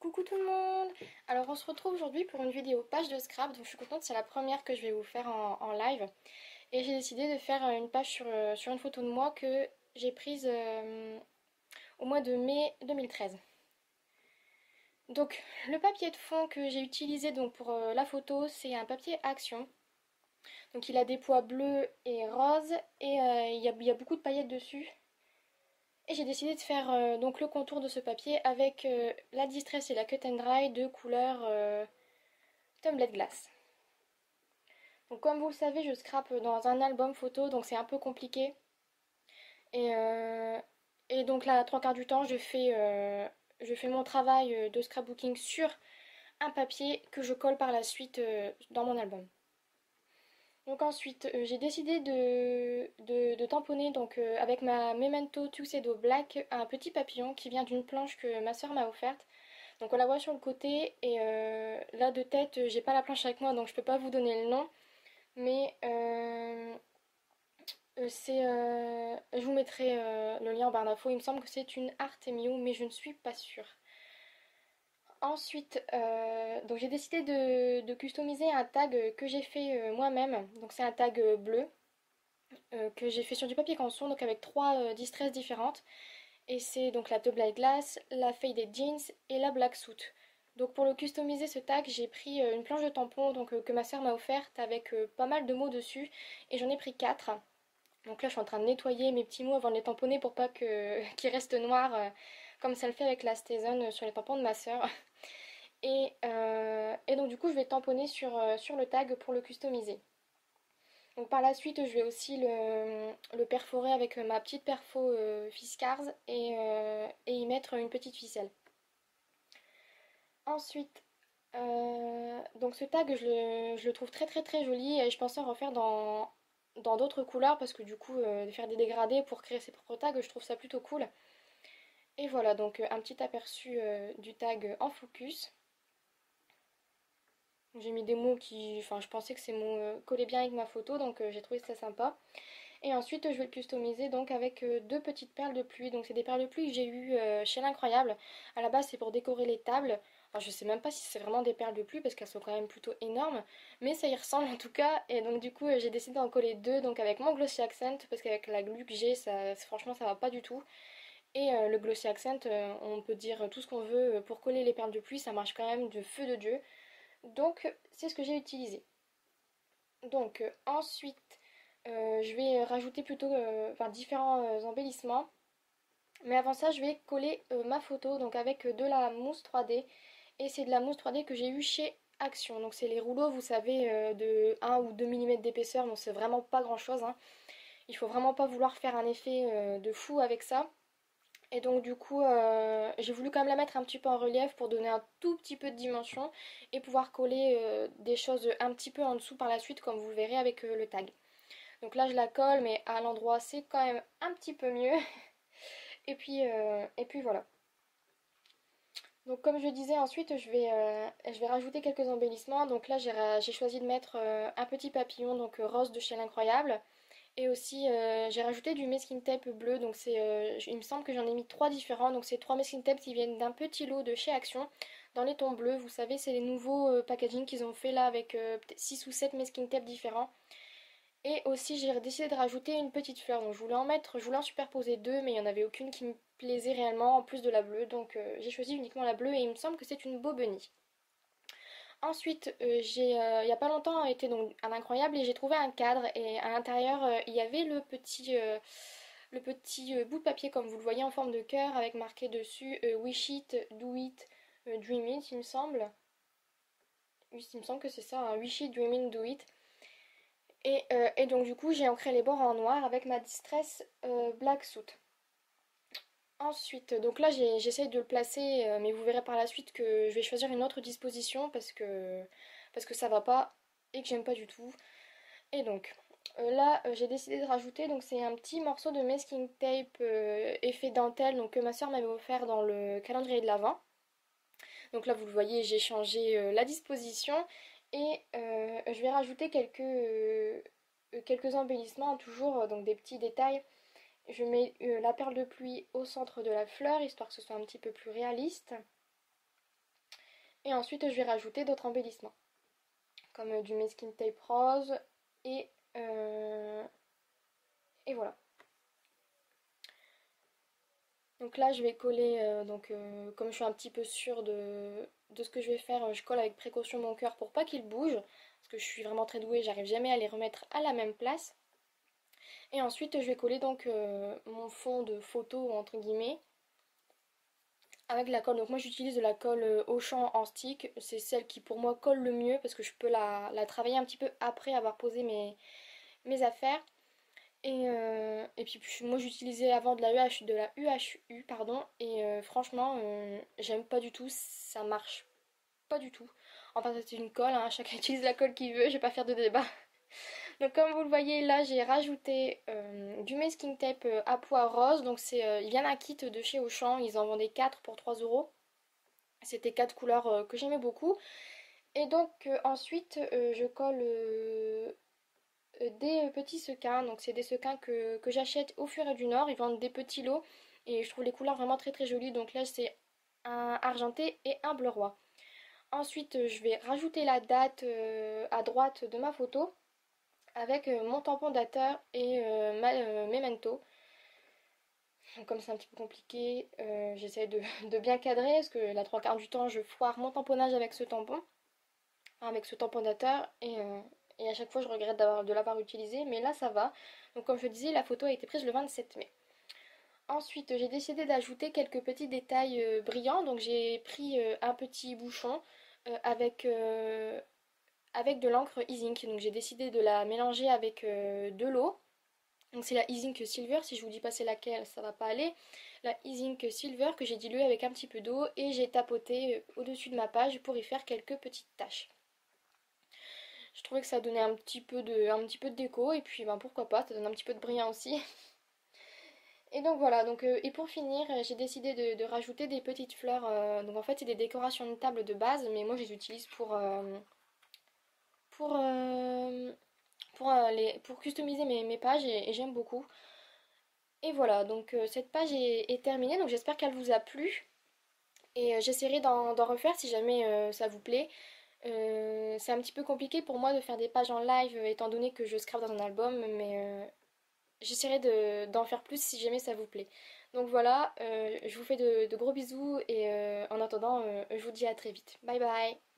Coucou tout le monde! Alors on se retrouve aujourd'hui pour une vidéo page de scrap, donc je suis contente, c'est la première que je vais vous faire en live. Et j'ai décidé de faire une page sur une photo de moi que j'ai prise au mois de mai 2013. Donc le papier de fond que j'ai utilisé donc, pour la photo, c'est un papier Action. Donc il a des pois bleus et roses et il y a beaucoup de paillettes dessus. Et j'ai décidé de faire donc le contour de ce papier avec la Distress et la Cut and Dry de couleur Tumbler Glass. Donc comme vous le savez, je scrape dans un album photo, donc c'est un peu compliqué. Et, euh, et donc là, trois quarts du temps, je fais mon travail de scrapbooking sur un papier que je colle par la suite dans mon album. Donc ensuite, j'ai décidé de tamponner donc, avec ma Memento Tuxedo Black un petit papillon qui vient d'une planche que ma soeur m'a offerte. Donc on la voit sur le côté et là de tête, j'ai pas la planche avec moi donc je peux pas vous donner le nom. Mais je vous mettrai le lien en barre d'infos. Il me semble que c'est une Artemio, mais je ne suis pas sûre. Ensuite, donc j'ai décidé de customiser un tag que j'ai fait moi-même. Donc c'est un tag bleu que j'ai fait sur du papier canson, donc avec trois distresses différentes. Et c'est donc la double glass, la faded jeans et la black suit. Donc pour le customiser ce tag, j'ai pris une planche de tampon donc, que ma soeur m'a offerte avec pas mal de mots dessus. Et j'en ai pris 4. Donc là, je suis en train de nettoyer mes petits mots avant de les tamponner pour pas qu'ils restent noirs, comme ça le fait avec la Stézone sur les tampons de ma sœur. Et donc du coup, je vais tamponner sur le tag pour le customiser. Donc par la suite, je vais aussi le perforer avec ma petite perfo Fiskars et y mettre une petite ficelle. Ensuite, donc ce tag, je le trouve très très très joli et je pensais en refaire dans d'autres couleurs parce que du coup, de faire des dégradés pour créer ses propres tags, je trouve ça plutôt cool. Et voilà, donc un petit aperçu du tag en focus. J'ai mis des mots qui, enfin je pensais que ces mots collaient bien avec ma photo, donc j'ai trouvé ça sympa. Et ensuite, je vais le customiser donc avec deux petites perles de pluie. Donc c'est des perles de pluie que j'ai eues chez l'Incroyable. À la base, c'est pour décorer les tables. Enfin, je sais même pas si c'est vraiment des perles de pluie parce qu'elles sont quand même plutôt énormes. Mais ça y ressemble en tout cas. Et donc du coup, j'ai décidé d'en coller deux. Donc avec mon Glossy Accent parce qu'avec la glue que j'ai, franchement, ça va pas du tout. Et le Glossy Accent, on peut dire tout ce qu'on veut pour coller les perles de pluie. Ça marche quand même de feu de Dieu. Donc c'est ce que j'ai utilisé. Donc ensuite, je vais rajouter plutôt enfin, différents embellissements. Mais avant ça, je vais coller ma photo donc avec de la mousse 3D. Et c'est de la mousse 3D que j'ai eu chez Action. Donc c'est les rouleaux, vous savez, de 1 ou 2 mm d'épaisseur. Donc c'est vraiment pas grand chose, hein. Il faut vraiment pas vouloir faire un effet de fou avec ça. Et donc du coup, j'ai voulu quand même la mettre un petit peu en relief pour donner un tout petit peu de dimension et pouvoir coller des choses un petit peu en dessous par la suite comme vous le verrez avec le tag. Donc là je la colle mais à l'endroit c'est quand même un petit peu mieux. Et puis voilà. Donc comme je disais ensuite je vais rajouter quelques embellissements. Donc là j'ai choisi de mettre un petit papillon donc rose de chez l'Incroyable. Et aussi, j'ai rajouté du masking tape bleu, donc il me semble que j'en ai mis trois différents. Donc c'est trois masking tape qui viennent d'un petit lot de chez Action, dans les tons bleus. Vous savez, c'est les nouveaux packaging qu'ils ont fait là avec 6 ou 7 masking tape différents. Et aussi, j'ai décidé de rajouter une petite fleur. Donc je voulais en superposer deux, mais il n'y en avait aucune qui me plaisait réellement en plus de la bleue. Donc j'ai choisi uniquement la bleue et il me semble que c'est une Bobenie. Ensuite, il n'y a pas longtemps été donc à l'incroyable et j'ai trouvé un cadre et à l'intérieur il y avait le petit bout de papier comme vous le voyez en forme de cœur avec marqué dessus Wish it, do it, dream it il me semble. Oui, il me semble que c'est ça, hein, Wish it, dream it, do it. Et donc du coup j'ai ancré les bords en noir avec ma Distress Black Suit. Ensuite, donc là j'essaye de le placer, mais vous verrez par la suite que je vais choisir une autre disposition parce que ça va pas et que j'aime pas du tout. Et donc là j'ai décidé de rajouter, donc c'est un petit morceau de masking tape effet dentelle donc, que ma soeur m'avait offert dans le calendrier de l'Avent. Donc là vous le voyez, j'ai changé la disposition et je vais rajouter quelques embellissements, toujours donc des petits détails. Je mets la perle de pluie au centre de la fleur, histoire que ce soit un petit peu plus réaliste. Et ensuite je vais rajouter d'autres embellissements, comme du masking tape rose et, euh, et voilà. Donc là je vais coller, comme je suis un petit peu sûre de ce que je vais faire, je colle avec précaution mon cœur pour pas qu'il bouge, parce que je suis vraiment très douée, j'arrive jamais à les remettre à la même place. Et ensuite je vais coller donc mon fond de photo entre guillemets avec la colle. Donc moi j'utilise de la colle Auchan en stick, c'est celle qui pour moi colle le mieux parce que je peux la travailler un petit peu après avoir posé mes affaires. Et puis moi j'utilisais avant de la UHU pardon, et franchement j'aime pas du tout, ça marche pas du tout. Enfin c'est une colle, hein, chacun utilise la colle qu'il veut, je vais pas faire de débat. Donc comme vous le voyez là j'ai rajouté du masking tape à pois rose, donc il vient d'un kit de chez Auchan, ils en vendaient 4 pour 3 euros. C'était 4 couleurs que j'aimais beaucoup. Et donc ensuite je colle des petits sequins, donc c'est des sequins que j'achète au Furet du Nord, ils vendent des petits lots et je trouve les couleurs vraiment très très jolies, donc là c'est un argenté et un bleu roi. Ensuite je vais rajouter la date à droite de ma photo avec mon tampon dateur et memento. Donc comme c'est un petit peu compliqué, j'essaie de bien cadrer parce que la trois quarts du temps je foire mon tamponnage avec ce tampon, enfin, avec ce tamponnateur et à chaque fois je regrette de l'avoir utilisé, mais là ça va. Donc comme je disais, la photo a été prise le 27 mai. Ensuite j'ai décidé d'ajouter quelques petits détails brillants, donc j'ai pris un petit bouchon avec de l'encre e-ink, donc j'ai décidé de la mélanger avec de l'eau. Donc c'est la e-ink Silver, si je vous dis pas c'est laquelle, ça va pas aller. La e-ink Silver que j'ai diluée avec un petit peu d'eau et j'ai tapoté au-dessus de ma page pour y faire quelques petites taches. Je trouvais que ça donnait un petit peu de déco et puis ben, pourquoi pas, ça donne un petit peu de brillant aussi. Et donc voilà, et pour finir, j'ai décidé de rajouter des petites fleurs. Donc en fait c'est des décorations de table de base, mais moi je les utilise pour, euh, pour customiser mes pages et j'aime beaucoup. Et voilà, donc cette page est terminée, donc j'espère qu'elle vous a plu. Et j'essaierai d'en refaire si jamais ça vous plaît. C'est un petit peu compliqué pour moi de faire des pages en live étant donné que je scrape dans un album, mais j'essaierai d'en faire plus si jamais ça vous plaît. Donc voilà, je vous fais de gros bisous et en attendant, je vous dis à très vite. Bye bye!